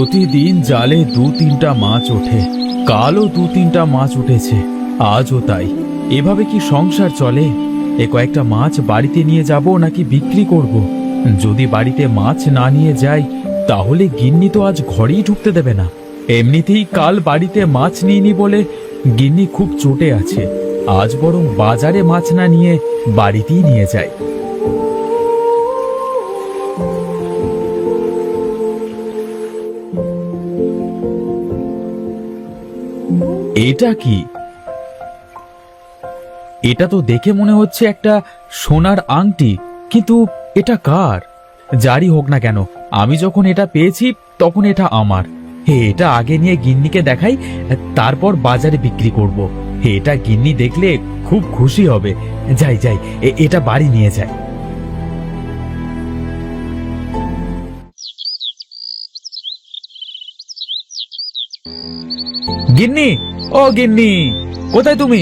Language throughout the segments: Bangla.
প্রতিদিন জালে ২-৩টা মাছ ওঠে। কালও ২-৩টা মাছ উঠেছে, আজও তাই। এভাবে কি সংসার চলে? কয়েকটা মাছ বাড়িতে নিয়ে যাব নাকি বিক্রি করব? যদি বাড়িতে মাছ না নিয়ে যাই তাহলে গিন্নি তো আজ ঘরেই ঢুকতে দেবে না। এমনিতেই কাল বাড়িতে মাছ নিইনি বলে গিন্নি খুব চটে আছে। আজ বরং বাজারে মাছ না নিয়ে বাড়িতেই নিয়ে যাই। এটা কি? এটা তো দেখে মনে হচ্ছে একটা সোনার আংটি, কিন্তু এটা কার? যারই হোক না কেন, আমি যখন এটা পেয়েছি তখন এটা আমার। এটা আগে নিয়ে গিন্নিকে দেখাই, তারপর বাজারে বিক্রি করব। এটা গিন্নি দেখলে খুব খুশি হবে। যাই যাই, এটা বাড়ি নিয়ে যাই। গিন্নি, ও গিন্নি, কোথায় তুমি?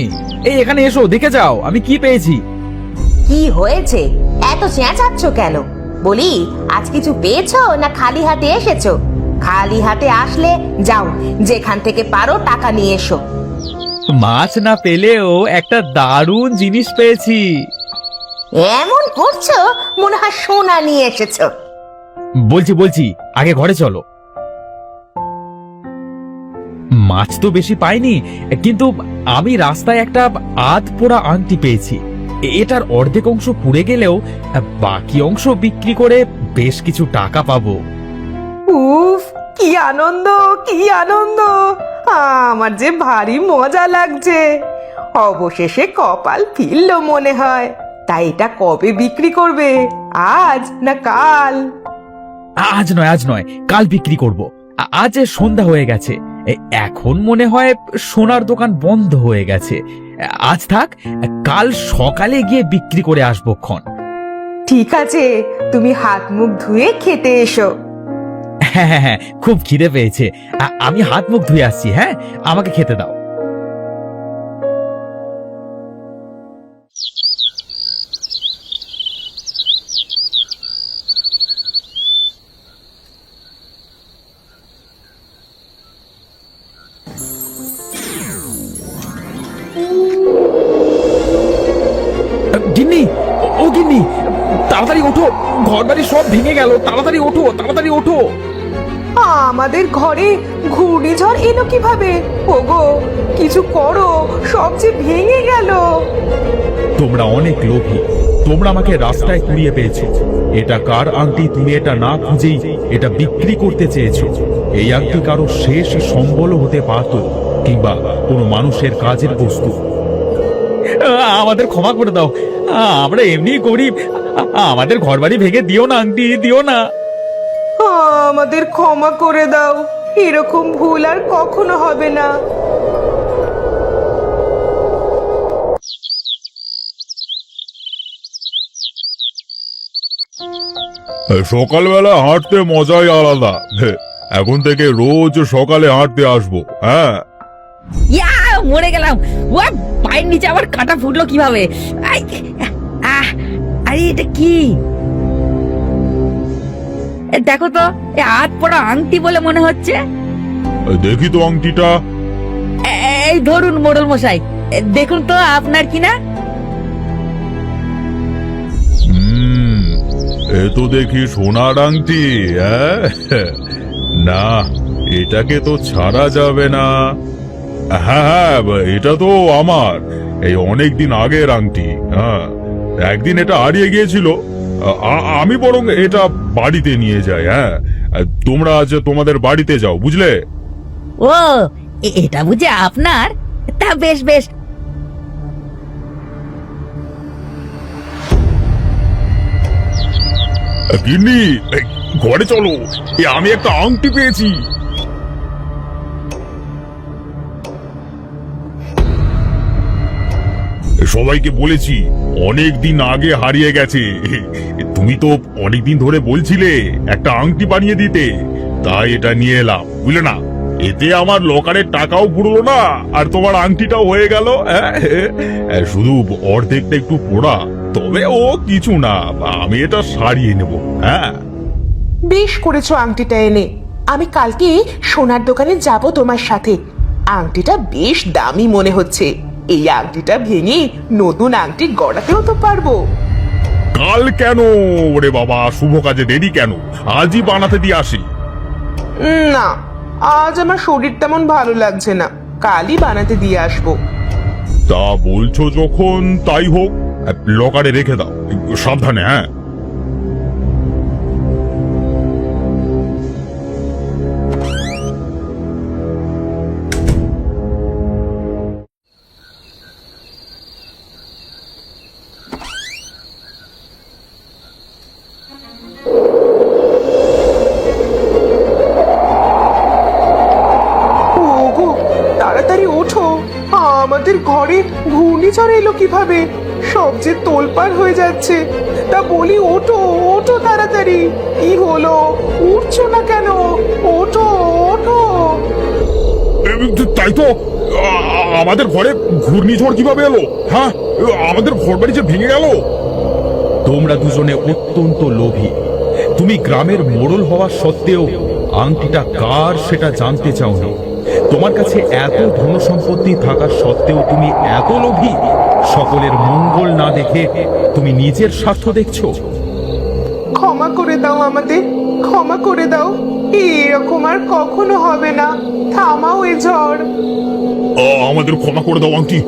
এখানে এসো, দেখে যাও আমি কি পেয়েছি। কি হয়েছে? এত চেঁচাচ্ছ কেন? বলি, আজ কিছু পেয়েছো না খালি হাতে এসেছো? খালি হাতে আসলে যাও, যেখান থেকে পারো টাকা নিয়ে এসো। মাছ না পেলেও একটা দারুণ জিনিস পেয়েছি। এমন করছো মনে হয় সোনা নিয়ে এসেছো। বলছি বলছি, আগে ঘরে চলো। মাছ তো বেশি পাইনি, কিন্তু আমি রাস্তায় একটা আধ পোড়া আংটি পেয়েছি। এটার অর্ধেক অংশ পুড়ে গেলেও বাকি অংশ বিক্রি করে বেশ কিছু টাকা পাবো। উফ, কি আনন্দ, কি আনন্দ! আমার যে ভারী মজা লাগছে। অবশেষে কপাল ফিরল মনে হয়। তাই এটা কবে বিক্রি করবে? আজ না কাল? আজ নয়, আজ নয়, কাল বিক্রি করব। আজ সন্ধ্যা হয়ে গেছে, এখন মনে হয় সোনার দোকান বন্ধ হয়ে গেছে। আজ থাক, কাল সকালে গিয়ে বিক্রি করে আসবো ক্ষণ। ঠিক আছে, তুমি হাত মুখ ধুয়ে খেতে এসো। হ্যাঁ হ্যাঁ হ্যাঁ, খুব খিদে পেয়েছে। আমি হাত মুখ ধুয়ে আসছি। হ্যাঁ, আমাকে খেতে দাও। গিন্নি, ও গিন্নি, তাড়াতাড়ি ওঠো, ঘর বাড়ি সব ভেঙে গেল। তাড়াতাড়ি ওঠো, তাড়াতাড়ি ওঠো। আমাদের ঘরে ঘূর্ণিঝড় এলো কিভাবে? ওগো, কিছু করো, সব যে ভেঙে গেল। তোমরা অনেক লোভী, তোমরা আমাকে রাস্তায় কুড়িয়ে পেয়েছো। এটা কার আংটি তুমি এটা না খুঁজেই এটা বিক্রি করতে চেয়েছো। এই আংটি কারো শেষ সম্বলও হতে পারত, কিংবা কোনো মানুষের কাজের বস্তু। আমাদের ক্ষমা করে দাও, আমরা এমনি গরিব। আমাদের ঘর বাড়ি ভেঙে দিও না, আংটি দিও না। আমাদের ক্ষমা করে দাও, এরকম ভুল আর কখনো হবে না। সকালবেলা হাঁটতে মজাই আলাদা। এখন থেকে রোজ সকালে হাঁটতে আসবো। হ্যাঁ, ইয়া, মরে গেলাম। ও পায়ের নিচে আবার কাঁটা ফুটলো কিভাবে? আই, আরে এটা কি? দেখো তো, হাত পড়া আংটি বলে মনে হচ্ছে। দেখি তো আংটিটা। এই ধরুন মোড়ল মশাই, দেখুন তো আপনার কিনা। এ তো দেখি সোনার আংটি। না, এটাকে তো ছাড়া যাবে না। হ্যাঁ হ্যাঁ, এটা তো আমার এই অনেক দিন আগের আংটি। হ্যাঁ, একদিন এটা হারিয়ে গিয়েছিল। আমি বরং এটা বাড়িতে নিয়ে যাই। হ্যাঁ, তোমরা আজ তোমাদের বাড়িতে যাও, বুঝলে? ও, এটা বুঝে আপনার? তা বেশ বেশ। গিন্নি, ঘরে চলো, আমি একটা আংটি পেয়েছি। সবাইকে বলেছি অনেক দিন আগে হারিয়ে গেছে। তুমি তো অনেক দিন ধরে বলছিলে একটা আংটি বানিয়ে দিতে, তাই এটা নিয়ে এলাম, বুঝলে না? এতে আমার লকারের টাকাও পুরলো না, আর তোমার আংটিটাও হয়ে গেল। শুধু অর্ধেকটা একটু পোড়া, তবে ও কিছু না, আমি এটা সারিয়ে নেব। হ্যাঁ, বেশ করেছো আংটিটা এনে। আমি কালকে সোনার দোকানে যাব তোমার সাথে। আংটিটা বেশ দামি মনে হচ্ছে। এই আংটিটা ভেঙে নতুন আংটি গড়াতেও তো পারবো। কাল কেন? ওরে বাবা, শুভ কাজে দেরি কেন? আজই বানাতে দিয়ে আসি। না, আজ আমার শরীর তেমন ভালো লাগছে না, কালই বানাতে দিয়ে আসবো। তা বলছো যখন তাই হোক, লকারে রেখে দাও, সাবধানে। হ্যাঁ, ওগো, তাড়াতাড়ি ওঠো, আমাদের ঘরে ঘূর্ণিঝড় এলো কিভাবে? সব যে তোলপাড় হয়ে যাচ্ছে। তা বলি, ওঠো ওঠো তাড়াতাড়ি। কি হলো, উঠছো না কেন? ওঠো ওঠো। তাই তো। আমাদের ঘরে ঘূর্ণিঝড় কিভাবে এলো? হ্যাঁ, আমাদের ঘর বাড়ি যে ভেঙে গেল। তোমরা দুজনে অত্যন্ত লোভী। তুমি গ্রামের মোড়ল হওয়া সত্ত্বেও আংটিটা কার সেটা জানতে চাও না। তোমার কাছে এত ধন সম্পত্তি থাকা সত্ত্বেও তুমি এত লোভী। সকলের মঙ্গল না দেখে তুমি নিজের স্বার্থ দেখছো। ক্ষমা করে দাও আমাদের, ক্ষমা করে দাও। এরকম আর কখনো হবে না। থামাও এ ঝড়। আমাদের ক্ষমা করে দাও আংটি।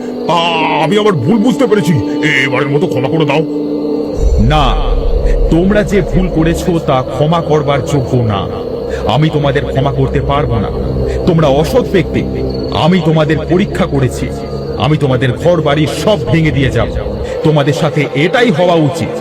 আমি আবার ভুল বুঝতে পেরেছি, এবারের মতো ক্ষমা করে দাও। না, তোমরা যে ভুল করেছো তা ক্ষমা করবার যোগ্য না। আমি তোমাদের ক্ষমা করতে পারবো না। তোমরা অসৎ ব্যক্তি। আমি তোমাদের পরীক্ষা করেছি। আমি তোমাদের ঘর বাড়ি সব ভেঙে দিয়ে যাব। তোমাদের সাথে এটাই হওয়া উচিত।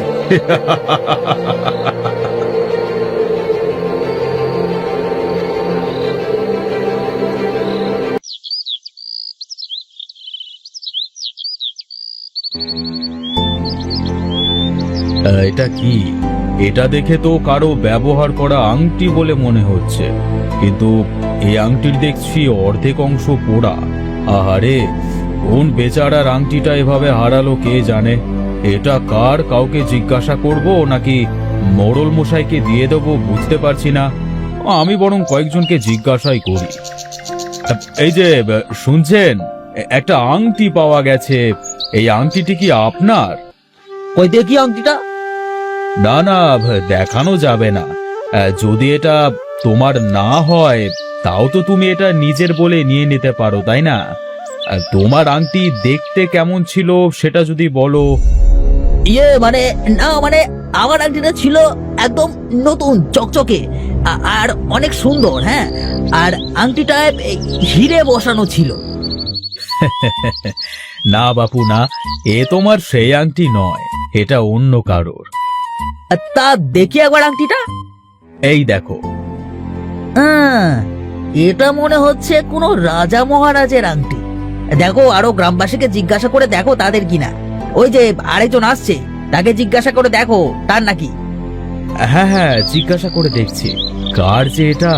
এটা কি? এটা দেখে তো কারো ব্যবহার করা আংটি বলে মনে হচ্ছে, কিন্তু এই আংটির দেখছি অর্ধেক অংশ পোড়া। আহারে, কোন বেচারার আংটিটা এভাবে হারালো কে জানে। এটা কার, কাউকে জিজ্ঞাসা করব নাকি মোড়ল মশাইকে দিয়ে দেবো বুঝতে পারছি না। আমি বরং কয়েকজনকে জিজ্ঞাসাই করি। এই যে শুনছেন, একটা আংটি পাওয়া গেছে। এই আংটিটি কি আপনার? কই দেখি আংটিটা। না না, দেখানো যাবে না। যদি এটা তোমার না হয় তাও তো তুমি এটা নিজের বলে নিয়ে নিতে পারো, তাই না? তোমার আংটি দেখতে কেমন ছিল সেটা যদি বলো। মানে না, মানে আমার আংটিটা ছিল একদম নতুন চকচকে আর অনেক সুন্দর। হ্যাঁ, আর আংটিটায় হিরে বসানো ছিল। না বাপু না, এ তোমার সেই আংটি নয়, এটা অন্য কারোর। তা দেখি একবার আংটিটা। এই দেখো। এটা মনে হচ্ছে কোনো রাজা মহারাজের আংটি। দেখো, আরো গ্রামবাসীকে জিজ্ঞাসা করে দেখো তাদের কিনা। ওই যে আরেকজন আসছে, তাকে জিজ্ঞাসা করে দেখো তার নাকি। হ্যাঁ হ্যাঁ, জিজ্ঞাসা করে দেখছি কার যে এটা।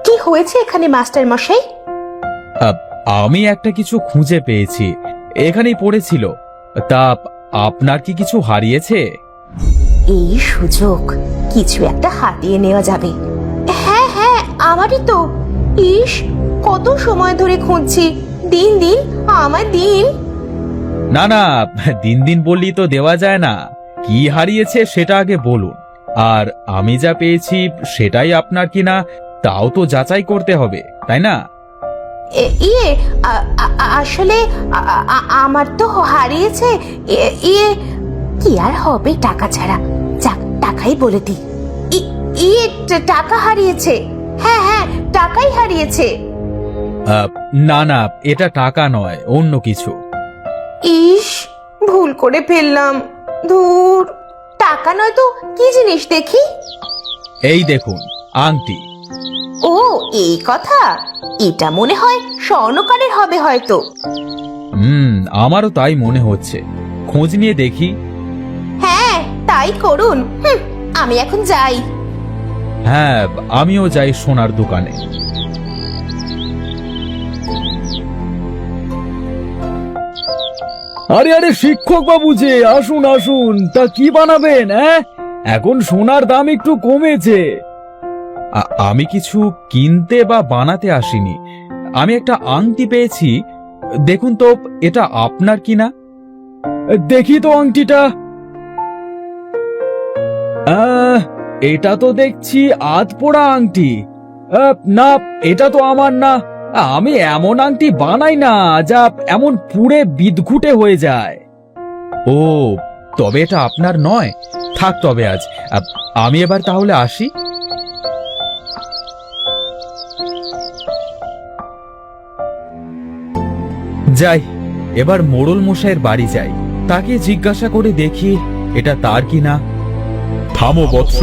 কি হয়েছে এখানে মাস্টার মশাই? আমি একটা কিছু খুঁজে পেয়েছি, এখানেই পড়েছিল। তা আপনার কি কিছু হারিয়েছে? এই সুযোগ, কিছু একটা হাতিয়ে নেওয়া যাবে। হ্যাঁ হ্যাঁ, আমারই তো। ইস, কত সময় ধরে খুঁজছি। দিন দিন আমায় দিন। না না, দিন দিন বললি তো দেওয়া যায় না। কি হারিয়েছে সেটা আগে বলুন, আর আমি যা পেয়েছি সেটাই আপনার কিনা তাও তো যাচাই করতে হবে, তাই না? আসলে আমার তো হারিয়েছে। কি আর হবে টাকা ছাড়া। যাক, টাকাই বলে দিই। টাকা হারিয়েছে। হ্যাঁ হ্যাঁ, টাকাই হারিয়েছে। না না, এটা টাকা নয়, অন্য কিছু। ইস, ভুল করে ফেললাম। ধুর, টাকা নয় তো কি জিনিস দেখি। এই দেখুন, আংটি। ও, এই কথা। এটা মনে হয় স্বর্ণকারের হবে হয়তো। আমারও তাই মনে হচ্ছে। খোঁজ নিয়ে দেখি। হ্যাঁ, তাই করুন। আমি এখন যাই। হ্যাঁ, আমিও যাই সোনার দোকানে। আরে আরে, শিক্ষক বাবু যে, আসুন আসুন। তা কি বানাবেন? এখন সোনার দাম একটু কমেছে। আমি কিছু কিনতে বা বানাতে আসিনি, আমি একটা আংটি পেয়েছি। দেখুন তো এটা আপনার কিনা। দেখি তো আংটিটা। এটা তো দেখছি আধপোড়া আংটি। না, এটা তো আমার না। আমি এমন আংটি বানাই না যা এমন পুড়ে বিদঘুটে হয়ে যায়। ও, তবে এটা আপনার নয়। থাক তবে আজ আমি এবার তাহলে আসি। যাই, এবার মোড়ল মশাইয়ের বাড়ি যাই, তাকে জিজ্ঞাসা করে দেখি এটা তার কিনা। থামো বৎস,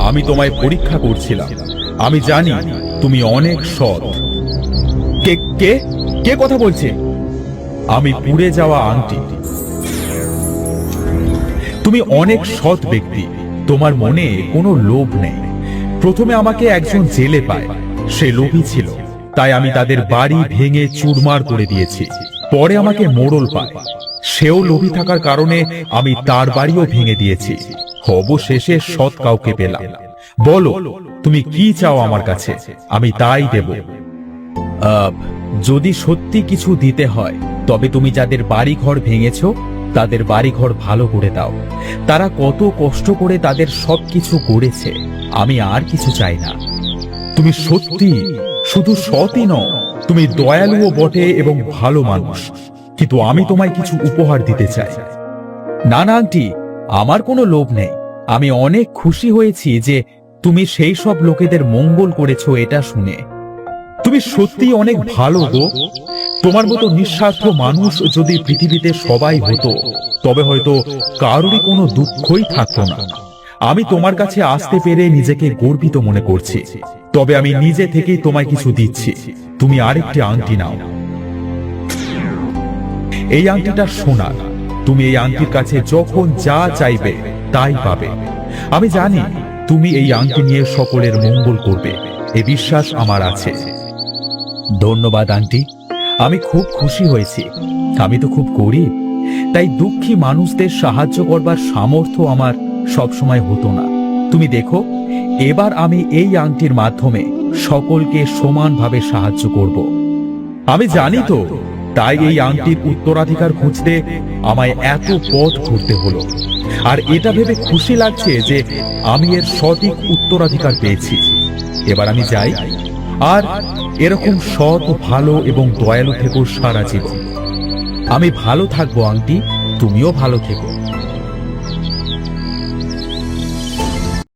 আমি তোমায় পরীক্ষা করছিলাম। আমি জানি তুমি অনেক সৎ। কে কে কে কথা বলছে? আমি পুড়ে যাওয়া আংটি। তুমি অনেক সৎ ব্যক্তি, তোমার মনে কোনো লোভ নেই। প্রথমে আমাকে একজন জেলে পায়, সে লোভী ছিল, তাই আমি তাদের বাড়ি ভেঙে চুরমার করে দিয়েছি। পরে আমাকে মোড়ল পায়, সেও লোভী থাকার কারণে আমি তার বাড়িও ভেঙে দিয়েছি। অবশেষে সৎ কাউকে পেলাম। বলো তুমি কি চাও আমার কাছে, আমি তাই দেব। যদি সত্যি কিছু দিতে হয় তবে তুমি যাদের বাড়ি ঘর ভেঙেছ তাদের বাড়ি ঘর ভালো করে দাও। তারা কত কষ্ট করে তাদের সবকিছু গড়েছে, আমি আর কিছু চাই না। তুমি সত্যি শুধু সৎই নও, তুমি দয়ালুও বটে এবং ভালো মানুষ। কিন্তু আমি তোমায় কিছু উপহার দিতে চাই। না না আন্টি, আমার কোনো লোভ নেই। আমি অনেক খুশি হয়েছি যে তুমি সেই সব লোকেদের মঙ্গল করেছো এটা শুনে। তুমি সত্যি অনেক ভালো গো। তোমার মতো নিঃস্বার্থ মানুষ যদি পৃথিবীতে সবাই হতো তবে হয়তো কারোরই কোনো দুঃখই থাকতো না। আমি তোমার কাছে আসতে পেরে নিজেকে গর্বিত মনে করছি। তবে আমি নিজে থেকেই তোমায় কিছু দিচ্ছি। তুমি আরেকটি আংটি নাও। এই আংটিটা সোনার। তুমি এই আংটির কাছে যখন যা চাইবে তাই পাবে। আমি জানি তুমি এই আংটি নিয়ে সকলের মঙ্গল করবে, এই বিশ্বাস আমার আছে। ধন্যবাদ আন্টি, আমি খুব খুশি হয়েছি। আমি তো খুব গরিব, তাই দুঃখী মানুষদের সাহায্য করবার সামর্থ্য আমার সবসময় হতো না। তুমি দেখো, এবার আমি এই আংটির মাধ্যমে সকলকে সমানভাবে সাহায্য করব। আমি জানি তো, তাই এই আংটির উত্তরাধিকার খুঁজতে আমায় এত পথ ঘুরতে হলো। আর এটা ভেবে খুশি লাগছে যে আমি এর সঠিক উত্তরাধিকার পেয়েছি। এবার আমি যাই, আর এরকম সৎ, ভালো এবং দয়ালু থেকো সারা জীবন। আমি ভালো থাকবো আন্টি, তুমিও ভালো থেকো।